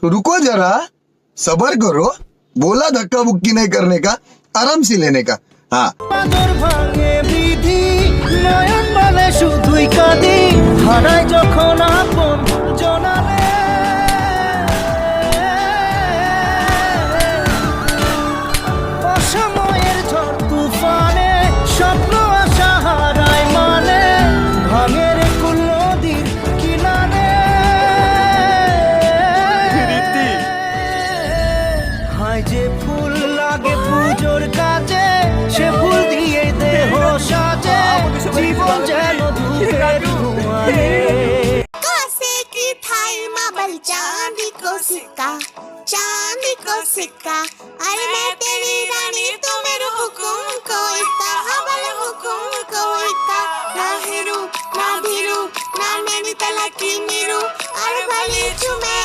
रुको जरा, सबर करो। बोला धक्का बुक्की नहीं करने का, आराम से लेने का। हाँ পাথর ভাঙে বিধি নয়ন বলে শুধুই কাঁদি হারায় যখন আপন জনালে অসময়ের ঝড় তুফানে স্বপ্ন আশা হারায় মানে ভাঙের কুল নদীর কিনারে হায় যে ফুল লাগে পুজোর কাজে সে ফুল দিয়ে দেহ সাজে জীবন যেন ধূপের ধোঁয়ায় कासे की थाई माबल चांदी को सिक्का अरे मैं तेरी रानी तू मेरे हुकुम को इतना हवल हुकुम को इतना ना हिरू ना धीरू ना मैंने तलाकी मीरू अरे भले चुमे